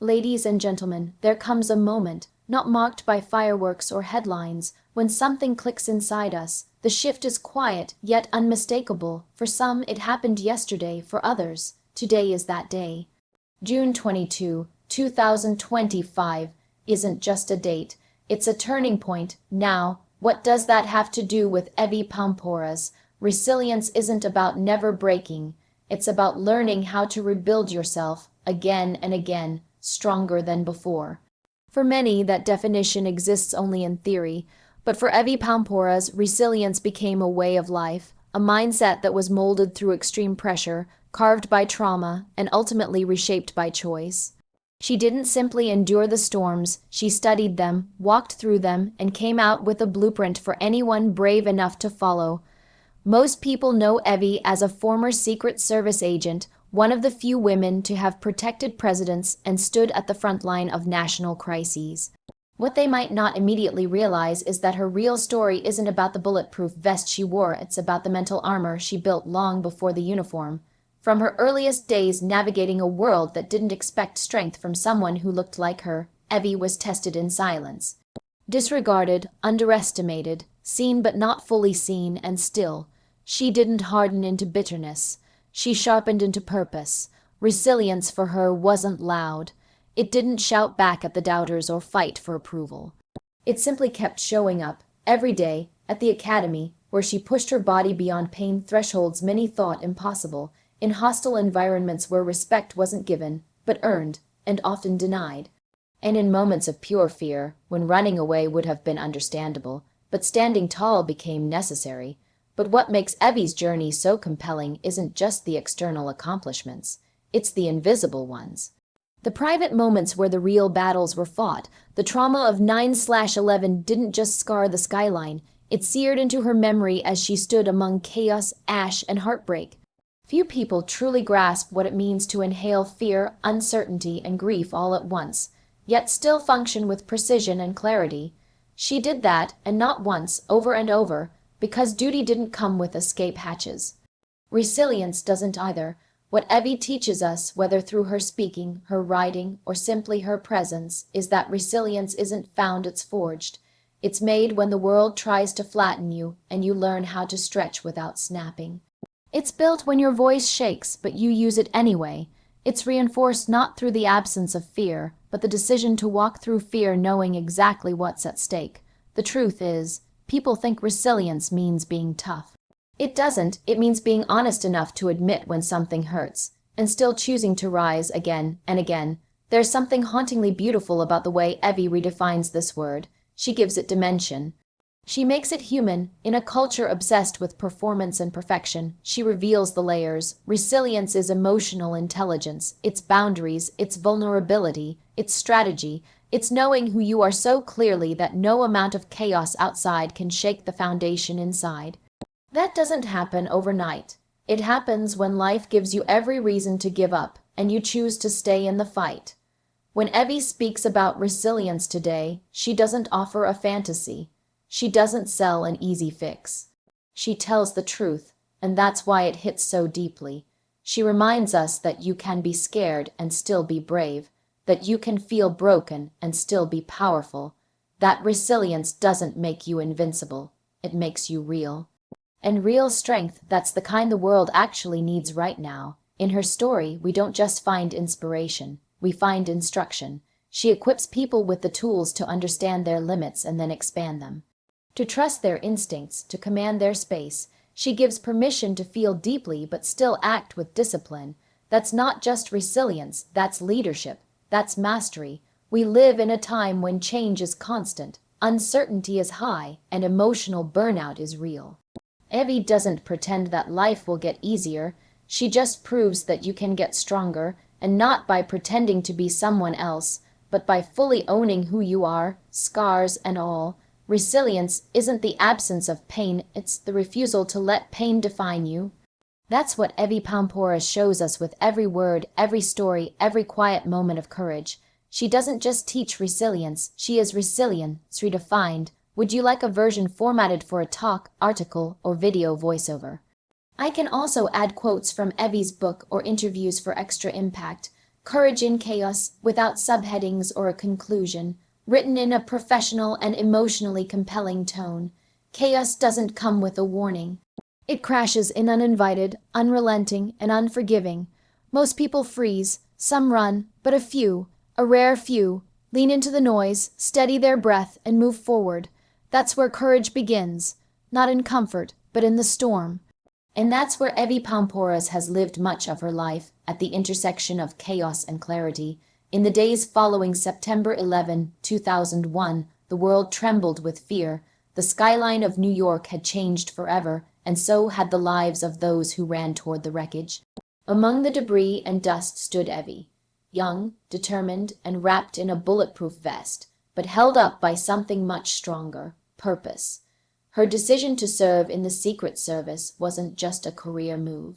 Ladies and gentlemen, there comes a moment, not marked by fireworks or headlines, when something clicks inside us. The shift is quiet, yet unmistakable. For some, it happened yesterday. For others, today is that day. June 22, 2025 isn't just a date. It's a turning point. Now, what does that have to do with Evy Poumpouras? Resilience isn't about never breaking. It's about learning how to rebuild yourself again and again, stronger than before. For many, that definition exists only in theory, but for Evy Poumpouras, resilience became a way of life, a mindset that was molded through extreme pressure, carved by trauma, and ultimately reshaped by choice. She didn't simply endure the storms, she studied them, walked through them, and came out with a blueprint for anyone brave enough to follow. Most people know Evy as a former Secret Service agent, one of the few women to have protected presidents and stood at the front line of national crises. What they might not immediately realize is that her real story isn't about the bulletproof vest she wore, it's about the mental armor she built long before the uniform. From her earliest days navigating a world that didn't expect strength from someone who looked like her, Evy was tested in silence. Disregarded, underestimated, seen but not fully seen, and still, she didn't harden into bitterness. She sharpened into purpose. Resilience for her wasn't loud. It didn't shout back at the doubters or fight for approval. It simply kept showing up, every day, at the academy, where she pushed her body beyond pain thresholds many thought impossible, in hostile environments where respect wasn't given, but earned, and often denied. And in moments of pure fear, when running away would have been understandable, but standing tall became necessary. But what makes Evy's journey so compelling isn't just the external accomplishments, it's the invisible ones. The private moments where the real battles were fought. The trauma of 9/11 didn't just scar the skyline, it seared into her memory as she stood among chaos, ash, and heartbreak. Few people truly grasp what it means to inhale fear, uncertainty, and grief all at once, yet still function with precision and clarity. She did that, and not once, over and over, because duty didn't come with escape hatches. Resilience doesn't either. What Evy teaches us, whether through her speaking, her writing, or simply her presence, is that resilience isn't found, it's forged. It's made when the world tries to flatten you, and you learn how to stretch without snapping. It's built when your voice shakes, but you use it anyway. It's reinforced not through the absence of fear, but the decision to walk through fear knowing exactly what's at stake. The truth is, people think resilience means being tough. It doesn't. It means being honest enough to admit when something hurts, and still choosing to rise again and again. There's something hauntingly beautiful about the way Evy redefines this word. She gives it dimension. She makes it human. In a culture obsessed with performance and perfection, she reveals the layers. Resilience is emotional intelligence, its boundaries, its vulnerability, its strategy. It's knowing who you are so clearly that no amount of chaos outside can shake the foundation inside. That doesn't happen overnight. It happens when life gives you every reason to give up, and you choose to stay in the fight. When Evy speaks about resilience today, she doesn't offer a fantasy. She doesn't sell an easy fix. She tells the truth, and that's why it hits so deeply. She reminds us that you can be scared and still be brave, that you can feel broken and still be powerful. That resilience doesn't make you invincible, it makes you real. And real strength, that's the kind the world actually needs right now. In her story, we don't just find inspiration, we find instruction. She equips people with the tools to understand their limits and then expand them. To trust their instincts, to command their space. She gives permission to feel deeply but still act with discipline. That's not just resilience, that's leadership. That's mastery. We live in a time when change is constant, uncertainty is high, and emotional burnout is real. Evy doesn't pretend that life will get easier. She just proves that you can get stronger, and not by pretending to be someone else, but by fully owning who you are, scars and all. Resilience isn't the absence of pain, it's the refusal to let pain define you. That's what Evy Poumpouras shows us with every word, every story, every quiet moment of courage. She doesn't just teach resilience, she is resilience redefined. Would you like a version formatted for a talk, article, or video voiceover? I can also add quotes from Evy's book or interviews for extra impact. Courage in Chaos, without subheadings or a conclusion, written in a professional and emotionally compelling tone. Chaos doesn't come with a warning. It crashes in uninvited, unrelenting, and unforgiving. Most people freeze, some run, but a rare few, lean into the noise, steady their breath, and move forward. That's where courage begins, not in comfort, but in the storm. And that's where Evy Poumpouras has lived much of her life, at the intersection of chaos and clarity. In the days following September 11, 2001, the world trembled with fear. The skyline of New York had changed forever, and so had the lives of those who ran toward the wreckage. Among the debris and dust stood Evy, young, determined, and wrapped in a bulletproof vest, but held up by something much stronger: purpose. Her decision to serve in the Secret Service wasn't just a career move.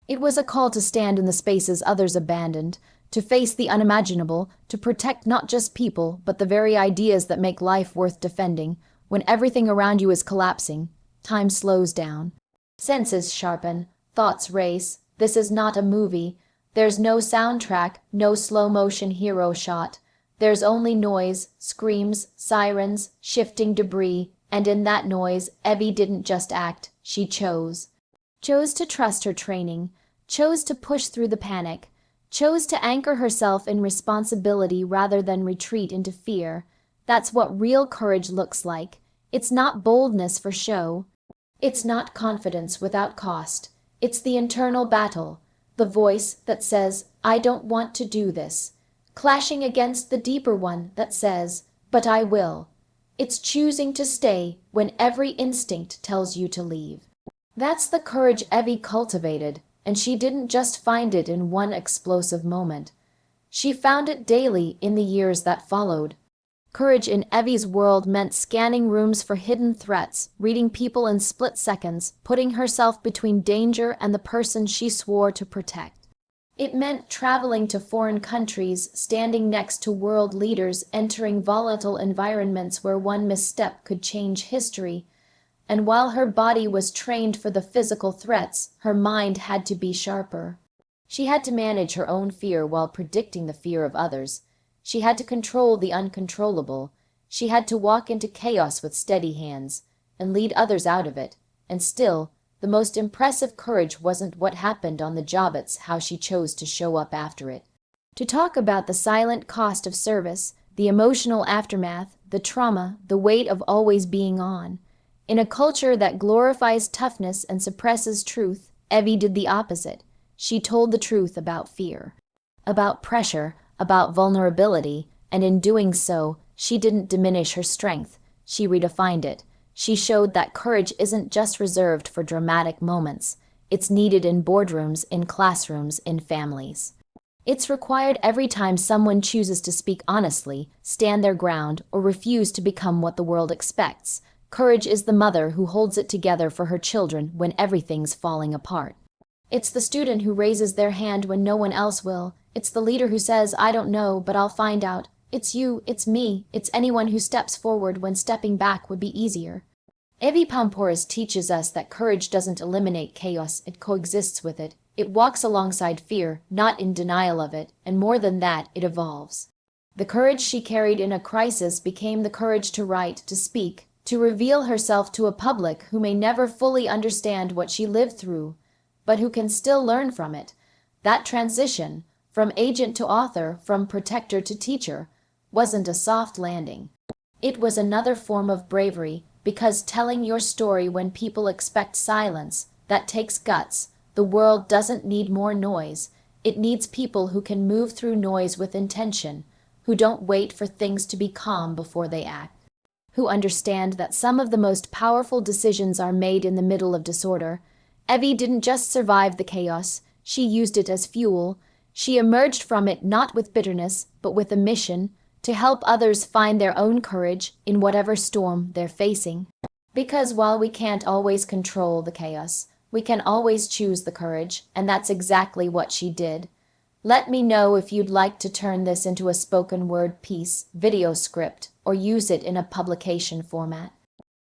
It was a call to stand in the spaces others abandoned, to face the unimaginable, to protect not just people, but the very ideas that make life worth defending. When everything around you is collapsing, time slows down. Senses sharpen, thoughts race. This is not a movie. There's no soundtrack, no slow-motion hero shot. There's only noise, screams, sirens, shifting debris, and in that noise, Evy didn't just act, she chose. Chose to trust her training, chose to push through the panic, chose to anchor herself in responsibility rather than retreat into fear. That's what real courage looks like. It's not boldness for show. It's not confidence without cost. It's the internal battle, the voice that says, "I don't want to do this," clashing against the deeper one that says, "But I will." It's choosing to stay when every instinct tells you to leave. That's the courage Evy cultivated, and she didn't just find it in one explosive moment. She found it daily in the years that followed. Courage in Evy's world meant scanning rooms for hidden threats, reading people in split seconds, putting herself between danger and the person she swore to protect. It meant traveling to foreign countries, standing next to world leaders, entering volatile environments where one misstep could change history. And while her body was trained for the physical threats, her mind had to be sharper. She had to manage her own fear while predicting the fear of others. She had to control the uncontrollable. She had to walk into chaos with steady hands and lead others out of it. And still, the most impressive courage wasn't what happened on the job, it's how she chose to show up after it. To talk about the silent cost of service, the emotional aftermath, the trauma, the weight of always being on. In a culture that glorifies toughness and suppresses truth, Evy did the opposite. She told the truth about fear, about pressure, about vulnerability, and in doing so, she didn't diminish her strength. She redefined it. She showed that courage isn't just reserved for dramatic moments. It's needed in boardrooms, in classrooms, in families. It's required every time someone chooses to speak honestly, stand their ground, or refuse to become what the world expects. Courage is the mother who holds it together for her children when everything's falling apart. It's the student who raises their hand when no one else will. It's the leader who says, "I don't know, but I'll find out." It's you, it's me, it's anyone who steps forward when stepping back would be easier. Evy Poumpouras teaches us that courage doesn't eliminate chaos, it coexists with it. It walks alongside fear, not in denial of it, and more than that, it evolves. The courage she carried in a crisis became the courage to write, to speak, to reveal herself to a public who may never fully understand what she lived through, but who can still learn from it. That transition, from agent to author, from protector to teacher, wasn't a soft landing. It was another form of bravery, because telling your story when people expect silence, that takes guts. The world doesn't need more noise. It needs people who can move through noise with intention, who don't wait for things to be calm before they act, who understand that some of the most powerful decisions are made in the middle of disorder. Evy didn't just survive the chaos, she used it as fuel. She emerged from it not with bitterness, but with a mission to help others find their own courage in whatever storm they're facing. Because while we can't always control the chaos, we can always choose the courage, and that's exactly what she did. Let me know if you'd like to turn this into a spoken word piece, video script, or use it in a publication format.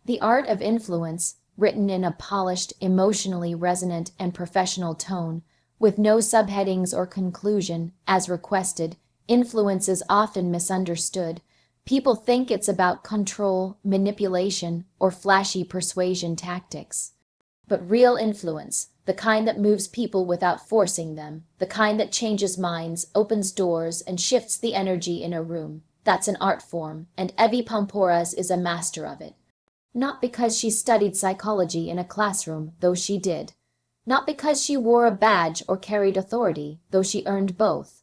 The Art of Influence, written in a polished, emotionally resonant, and professional tone, With no subheadings or conclusion, as requested, influence is often misunderstood. People think it's about control, manipulation, or flashy persuasion tactics. But real influence, the kind that moves people without forcing them, the kind that changes minds, opens doors, and shifts the energy in a room, that's an art form, and Evy Poumpouras is a master of it. Not because she studied psychology in a classroom, though she did. Not because she wore a badge or carried authority, though she earned both.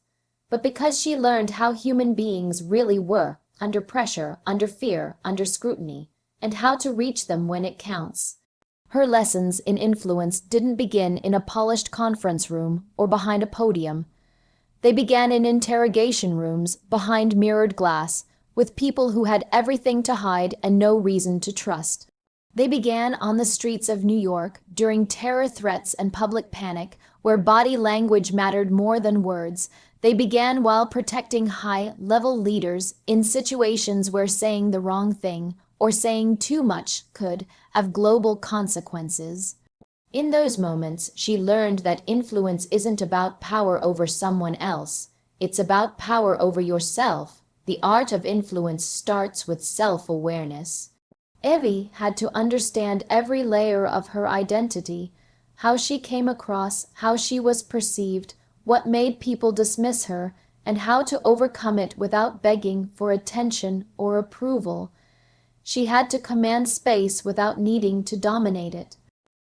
But because she learned how human beings really were, under pressure, under fear, under scrutiny, and how to reach them when it counts. Her lessons in influence didn't begin in a polished conference room or behind a podium. They began in interrogation rooms, behind mirrored glass, with people who had everything to hide and no reason to trust. They began on the streets of New York during terror threats and public panic, where body language mattered more than words. They began while protecting high-level leaders in situations where saying the wrong thing or saying too much could have global consequences. In those moments, she learned that influence isn't about power over someone else. It's about power over yourself. The art of influence starts with self-awareness. Evy had to understand every layer of her identity, how she came across, how she was perceived, what made people dismiss her, and how to overcome it without begging for attention or approval. She had to command space without needing to dominate it.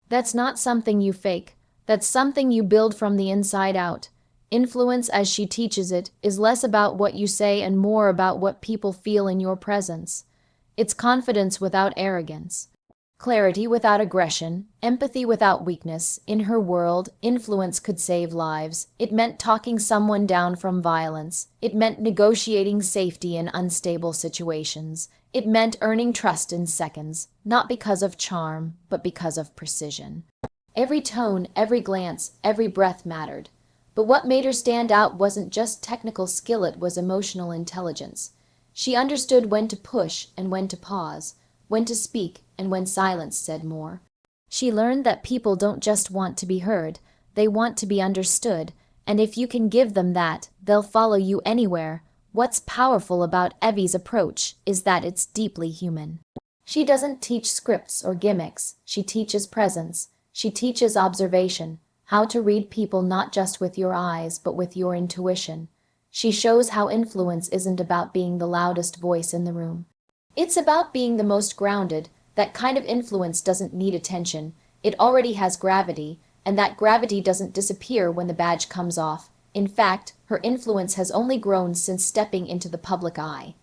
That's not something you fake. That's something you build from the inside out. Influence, as she teaches it, is less about what you say and more about what people feel in your presence. It's confidence without arrogance, clarity without aggression, empathy without weakness. In her world, influence could save lives. It meant talking someone down from violence. It meant negotiating safety in unstable situations. It meant earning trust in seconds, not because of charm, but because of precision. Every tone, every glance, every breath mattered. But what made her stand out wasn't just technical skill, it was emotional intelligence. She understood when to push and when to pause, when to speak and when silence said more. She learned that people don't just want to be heard, they want to be understood, and if you can give them that, they'll follow you anywhere. What's powerful about Evy's approach is that it's deeply human. She doesn't teach scripts or gimmicks, she teaches presence, she teaches observation, how to read people not just with your eyes but with your intuition. She shows how influence isn't about being the loudest voice in the room. It's about being the most grounded. That kind of influence doesn't need attention. It already has gravity, and that gravity doesn't disappear when the badge comes off. In fact, her influence has only grown since stepping into the public eye.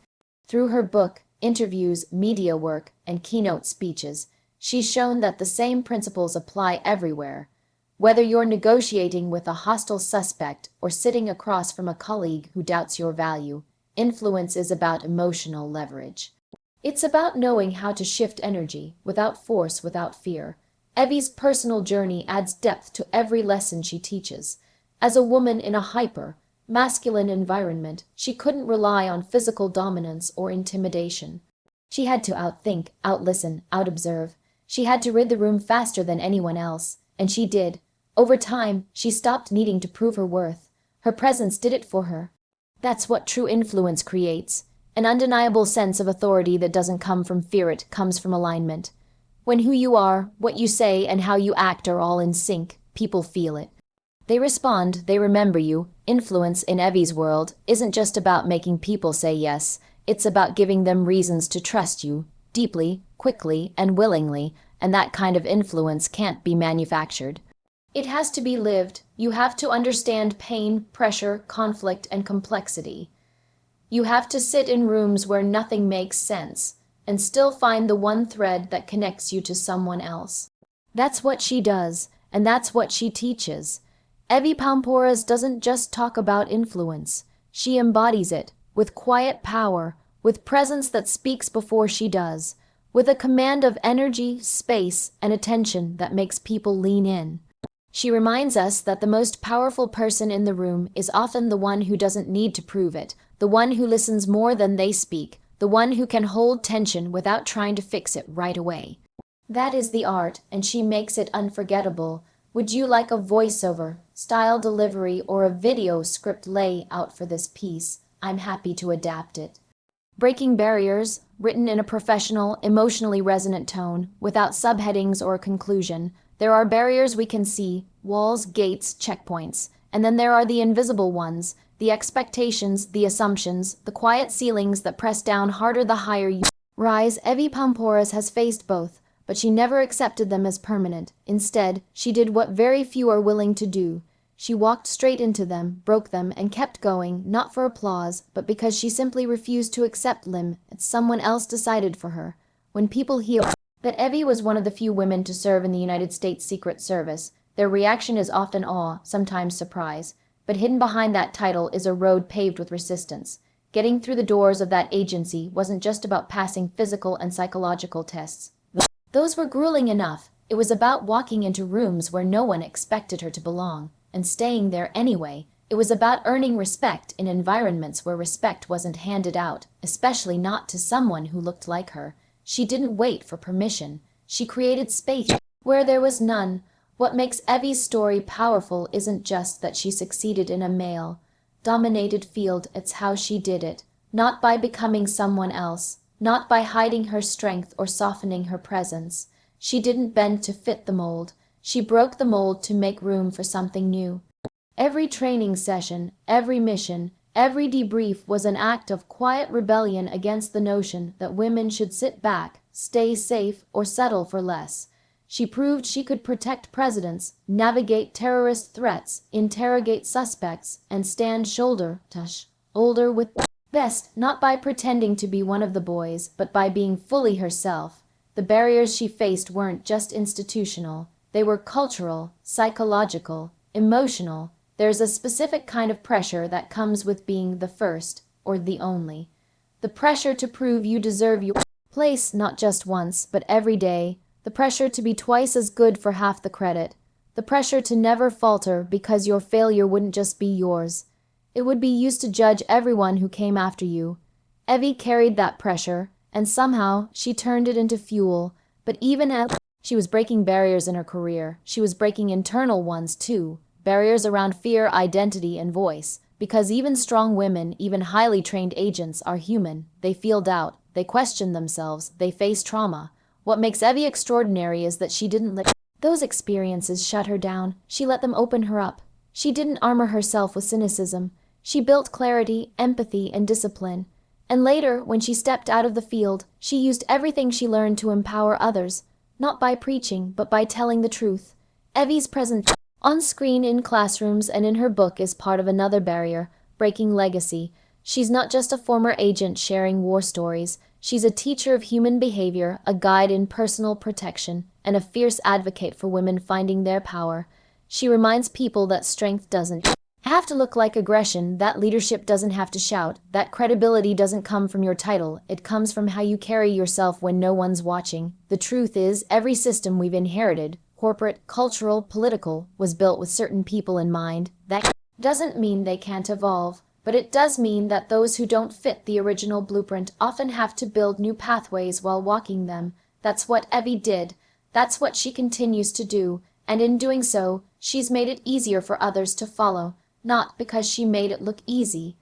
Through her book, interviews, media work, and keynote speeches, she's shown that the same principles apply everywhere. Whether you're negotiating with a hostile suspect or sitting across from a colleague who doubts your value, influence is about emotional leverage. It's about knowing how to shift energy, without force, without fear. Evy's personal journey adds depth to every lesson she teaches. As a woman in a masculine environment, she couldn't rely on physical dominance or intimidation. She had to outthink, outlisten, outobserve. She had to rid the room faster than anyone else, and she did. Over time, she stopped needing to prove her worth. Her presence did it for her. That's what true influence creates. An undeniable sense of authority that doesn't come from fear, it comes from alignment. When who you are, what you say, and how you act are all in sync, people feel it. They respond, they remember you. Influence, in Evy's world, isn't just about making people say yes. It's about giving them reasons to trust you, deeply, quickly, and willingly, and that kind of influence can't be manufactured. It has to be lived. You have to understand pain, pressure, conflict, and complexity. You have to sit in rooms where nothing makes sense, and still find the one thread that connects you to someone else. That's what she does, and that's what she teaches. Evy Poumpouras doesn't just talk about influence. She embodies it, with quiet power, with presence that speaks before she does, with a command of energy, space, and attention that makes people lean in. She reminds us that the most powerful person in the room is often the one who doesn't need to prove it, the one who listens more than they speak, the one who can hold tension without trying to fix it right away. That is the art, and she makes it unforgettable. Would you like a voiceover, style delivery, or a video script lay out for this piece. I'm happy to adapt it. Breaking barriers, written in a professional, emotionally resonant tone, without subheadings or a conclusion. There are barriers we can see, walls, gates, checkpoints. And then there are the invisible ones, the expectations, the assumptions, the quiet ceilings that press down harder the higher you rise. Evy Poumpouras has faced both, but she never accepted them as permanent. Instead, she did what very few are willing to do. She walked straight into them, broke them, and kept going, not for applause, but because she simply refused to accept limb that someone else decided for her. When people hear that Evy was one of the few women to serve in the United States Secret Service, their reaction is often awe, sometimes surprise. But hidden behind that title is a road paved with resistance. Getting through the doors of that agency wasn't just about passing physical and psychological tests. Those were grueling enough. It was about walking into rooms where no one expected her to belong, and staying there anyway. It was about earning respect in environments where respect wasn't handed out, especially not to someone who looked like her. She didn't wait for permission. She created space where there was none. What makes Evy's story powerful isn't just that she succeeded in a male-dominated field, it's how she did it. Not by becoming someone else, not by hiding her strength or softening her presence. She didn't bend to fit the mold. She broke the mold to make room for something new. Every training session, every mission, every debrief was an act of quiet rebellion against the notion that women should sit back, stay safe, or settle for less. She proved she could protect presidents, navigate terrorist threats, interrogate suspects, and stand shoulder to shoulder with best, not by pretending to be one of the boys, but by being fully herself. The barriers she faced weren't just institutional. They were cultural, psychological, emotional. There's a specific kind of pressure that comes with being the first, or the only. The pressure to prove you deserve your place not just once, but every day. The pressure to be twice as good for half the credit. The pressure to never falter because your failure wouldn't just be yours. It would be used to judge everyone who came after you. Evy carried that pressure, and somehow she turned it into fuel. But even as she was breaking barriers in her career, she was breaking internal ones too. Barriers around fear, identity, and voice. Because even strong women, even highly trained agents, are human. They feel doubt. They question themselves. They face trauma. What makes Evy extraordinary is that she didn't let those experiences shut her down. She let them open her up. She didn't armor herself with cynicism. She built clarity, empathy, and discipline. And later, when she stepped out of the field, she used everything she learned to empower others. Not by preaching, but by telling the truth. Evy's presence on screen, in classrooms, and in her book is part of another barrier, breaking legacy. She's not just a former agent sharing war stories. She's a teacher of human behavior, a guide in personal protection, and a fierce advocate for women finding their power. She reminds people that strength doesn't have to look like aggression, that leadership doesn't have to shout, that credibility doesn't come from your title. It comes from how you carry yourself when no one's watching. The truth is, every system we've inherited, corporate, cultural, political, was built with certain people in mind. That doesn't mean they can't evolve, but it does mean that those who don't fit the original blueprint often have to build new pathways while walking them. That's what Evy did. That's what she continues to do, and in doing so, she's made it easier for others to follow, not because she made it look easy,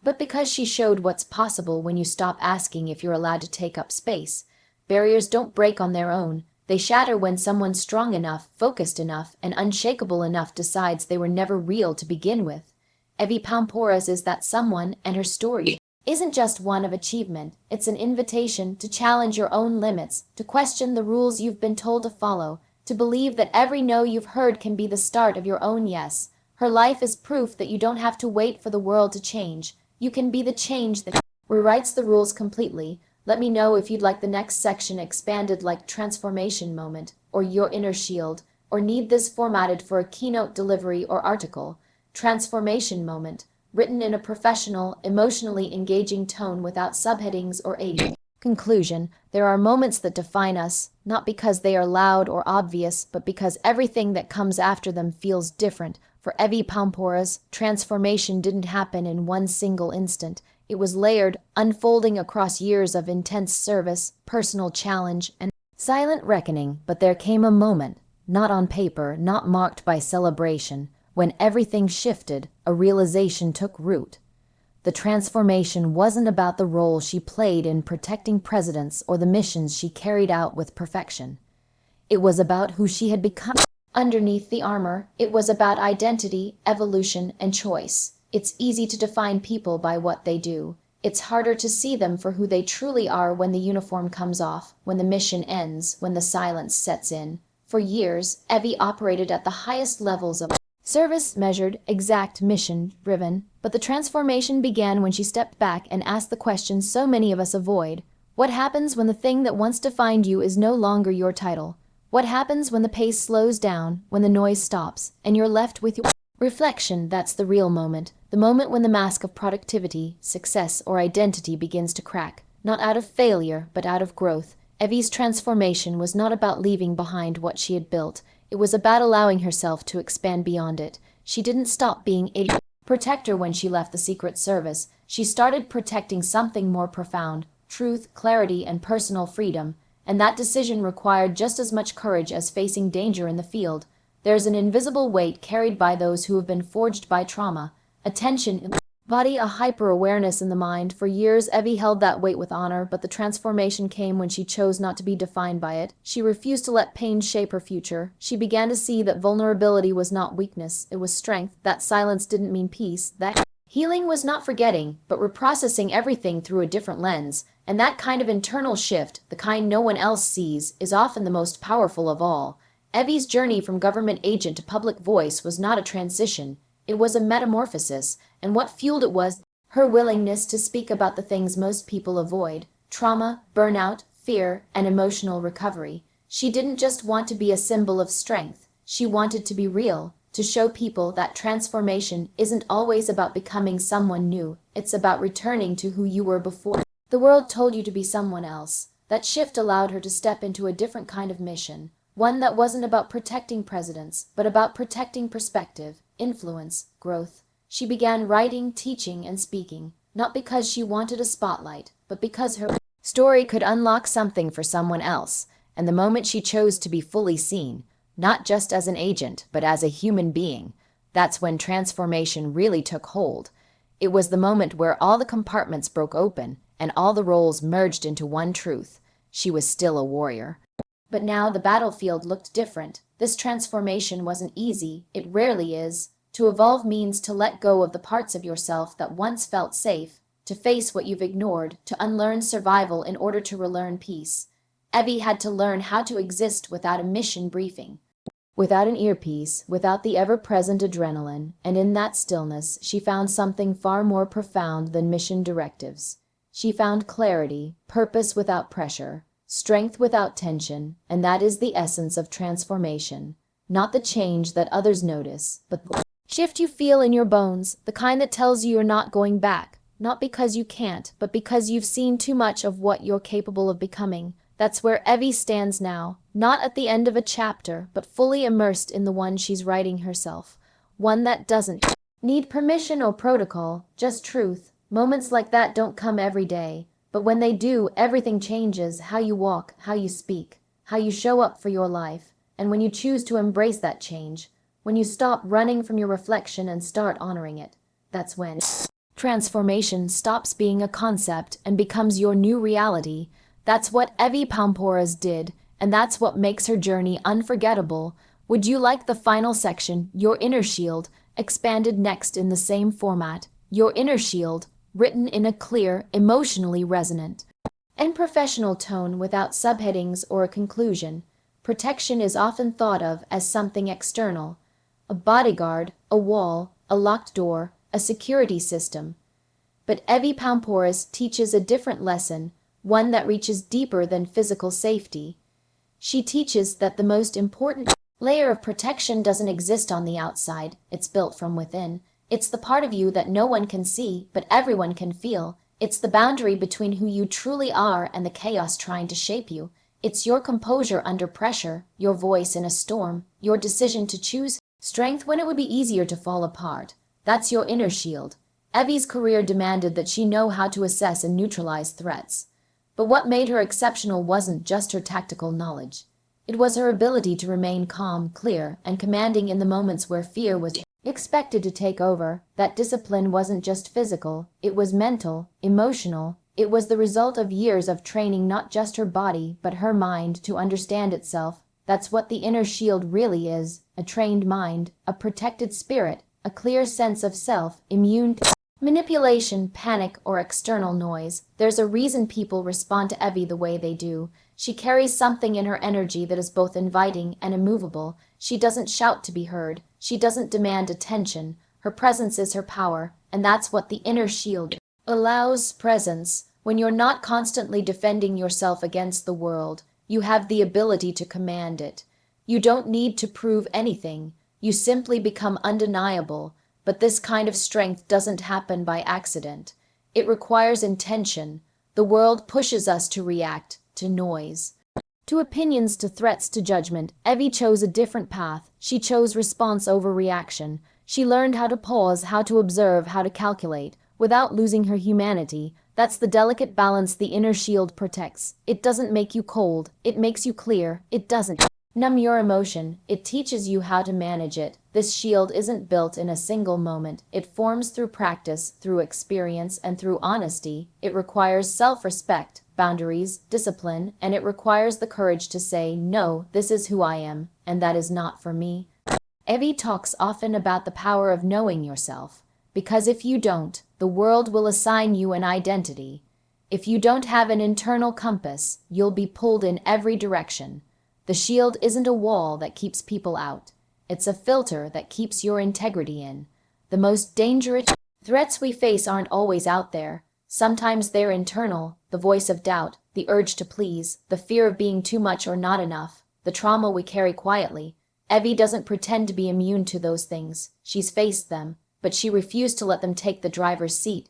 but because she showed what's possible when you stop asking if you're allowed to take up space. Barriers don't break on their own. They shatter when someone strong enough, focused enough, and unshakable enough decides they were never real to begin with. Evy Poumpouras is that someone, and her story isn't just one of achievement. It's an invitation to challenge your own limits, to question the rules you've been told to follow, to believe that every no you've heard can be the start of your own yes. Her life is proof that you don't have to wait for the world to change. You can be the change that rewrites the rules completely. Let me know if you'd like the next section expanded like transformation moment, or your inner shield, or need this formatted for a keynote delivery or article. Transformation moment, written in a professional, emotionally engaging tone without subheadings or aids. Conclusion: there are moments that define us, not because they are loud or obvious, but because everything that comes after them feels different. For Evy Poumpouras, transformation didn't happen in one single instant. It was layered, unfolding across years of intense service, personal challenge, and silent reckoning. But there came a moment, not on paper, not marked by celebration, when everything shifted, a realization took root. The transformation wasn't about the role she played in protecting presidents or the missions she carried out with perfection. It was about who she had become. Underneath the armor, it was about identity, evolution, and choice. It's easy to define people by what they do. It's harder to see them for who they truly are when the uniform comes off, when the mission ends, when the silence sets in. For years, Evy operated at the highest levels of service, measured, exact, mission-driven. But the transformation began when she stepped back and asked the question so many of us avoid. What happens when the thing that once defined you is no longer your title? What happens when the pace slows down, when the noise stops, and you're left with your reflection? That's the real moment. The moment when the mask of productivity, success, or identity begins to crack. Not out of failure, but out of growth. Evy's transformation was not about leaving behind what she had built. It was about allowing herself to expand beyond it. She didn't stop being a protector when she left the Secret Service. She started protecting something more profound: truth, clarity, and personal freedom. And that decision required just as much courage as facing danger in the field. There's an invisible weight carried by those who have been forged by trauma. A tension in the body, a hyper-awareness in the mind. For years, Evy held that weight with honor, but the transformation came when she chose not to be defined by it. She refused to let pain shape her future. She began to see that vulnerability was not weakness, it was strength. That silence didn't mean peace. That healing was not forgetting, but reprocessing everything through a different lens. And that kind of internal shift, the kind no one else sees, is often the most powerful of all. Evy's journey from government agent to public voice was not a transition. It was a metamorphosis, and what fueled it was her willingness to speak about the things most people avoid: trauma, burnout, fear, and emotional recovery. She didn't just want to be a symbol of strength. She wanted to be real, to show people that transformation isn't always about becoming someone new. It's about returning to who you were before the world told you to be someone else. That shift allowed her to step into a different kind of mission, one that wasn't about protecting presidents, but about protecting perspective, influence, growth. She began writing, teaching, and speaking, not because she wanted a spotlight, but because her story could unlock something for someone else. And the moment she chose to be fully seen, not just as an agent, but as a human being, that's when transformation really took hold. It was the moment where all the compartments broke open, and all the roles merged into one truth: she was still a warrior. But now the battlefield looked different. This transformation wasn't easy. It rarely is. To evolve means to let go of the parts of yourself that once felt safe, to face what you've ignored, to unlearn survival in order to relearn peace. Evy had to learn how to exist without a mission briefing, without an earpiece, without the ever-present adrenaline, and in that stillness she found something far more profound than mission directives. She found clarity, purpose without pressure, strength without tension, and that is the essence of transformation. Not the change that others notice, but the shift you feel in your bones, the kind that tells you you're not going back, not because you can't, but because you've seen too much of what you're capable of becoming. That's where Evy stands now, not at the end of a chapter, but fully immersed in the one she's writing herself, one that doesn't need permission or protocol, just truth. Moments like that don't come every day, but when they do, everything changes: how you walk, how you speak, how you show up for your life. And when you choose to embrace that change, when you stop running from your reflection and start honoring it, that's when transformation stops being a concept and becomes your new reality. That's what Evy Poumpouras did, and that's what makes her journey unforgettable. Would you like the final section, Your Inner Shield, expanded next in the same format? Your Inner Shield, written in a clear, emotionally resonant, and professional tone without subheadings or a conclusion. Protection is often thought of as something external: a bodyguard, a wall, a locked door, a security system. But Evy Poumpouras teaches a different lesson, one that reaches deeper than physical safety. She teaches that the most important layer of protection doesn't exist on the outside, it's built from within. It's the part of you that no one can see, but everyone can feel. It's the boundary between who you truly are and the chaos trying to shape you. It's your composure under pressure, your voice in a storm, your decision to choose strength when it would be easier to fall apart. That's your inner shield. Evy's career demanded that she know how to assess and neutralize threats. But what made her exceptional wasn't just her tactical knowledge. It was her ability to remain calm, clear, and commanding in the moments where fear was expected to take over. That discipline wasn't just physical, it was mental, emotional. It was the result of years of training not just her body, but her mind to understand itself. That's what the inner shield really is, a trained mind, a protected spirit, a clear sense of self, immune to manipulation, panic, or external noise. There's a reason people respond to Evy the way they do. She carries something in her energy that is both inviting and immovable. She doesn't shout to be heard. She doesn't demand attention. Her presence is her power, and that's what the inner shield allows. Presence. When you're not constantly defending yourself against the world, you have the ability to command it. You don't need to prove anything. You simply become undeniable. But this kind of strength doesn't happen by accident. It requires intention. The world pushes us to react, to noise, to opinions, to threats, to judgment. Evy chose a different path. She chose response over reaction. She learned how to pause, how to observe, how to calculate, without losing her humanity. That's the delicate balance the inner shield protects. It doesn't make you cold. It makes you clear. It doesn't numb your emotion. It teaches you how to manage it. This shield isn't built in a single moment. It forms through practice, through experience, and through honesty. It requires self-respect, boundaries, discipline, and it requires the courage to say, no, this is who I am, and that is not for me. Evy talks often about the power of knowing yourself, because if you don't, the world will assign you an identity. If you don't have an internal compass, you'll be pulled in every direction. The shield isn't a wall that keeps people out. It's a filter that keeps your integrity in. The most dangerous threats we face aren't always out there. Sometimes they're internal, the voice of doubt, the urge to please, the fear of being too much or not enough, the trauma we carry quietly. Evy doesn't pretend to be immune to those things. She's faced them, but she refused to let them take the driver's seat.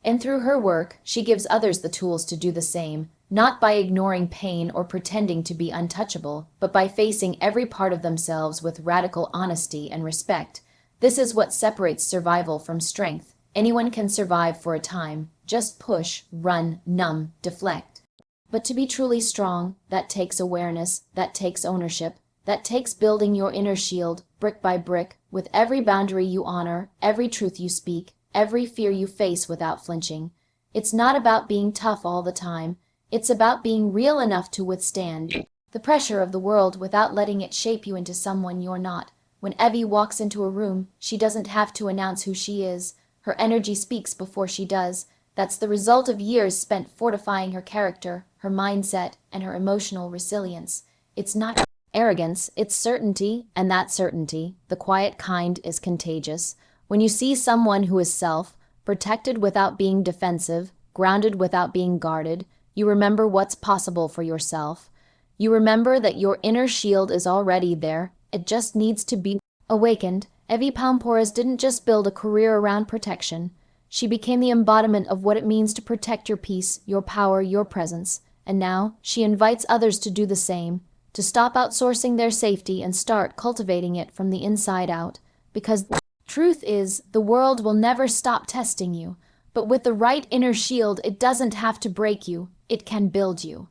And through her work, she gives others the tools to do the same, not by ignoring pain or pretending to be untouchable, but by facing every part of themselves with radical honesty and respect. This is what separates survival from strength. Anyone can survive for a time. Just push, run, numb, deflect. But to be truly strong, that takes awareness, that takes ownership, that takes building your inner shield, brick by brick, with every boundary you honor, every truth you speak, every fear you face without flinching. It's not about being tough all the time. It's about being real enough to withstand the pressure of the world without letting it shape you into someone you're not. When Evy walks into a room, she doesn't have to announce who she is. Her energy speaks before she does. That's the result of years spent fortifying her character, her mindset, and her emotional resilience. It's not arrogance, it's certainty, and that certainty, the quiet kind, is contagious. When you see someone who is protected without being defensive, grounded without being guarded, you remember what's possible for yourself. You remember that your inner shield is already there. It just needs to be awakened. Evy Poumpouras didn't just build a career around protection. She became the embodiment of what it means to protect your peace, your power, your presence. And now, she invites others to do the same, to stop outsourcing their safety and start cultivating it from the inside out. Because the truth is, the world will never stop testing you. But with the right inner shield, it doesn't have to break you. It can build you.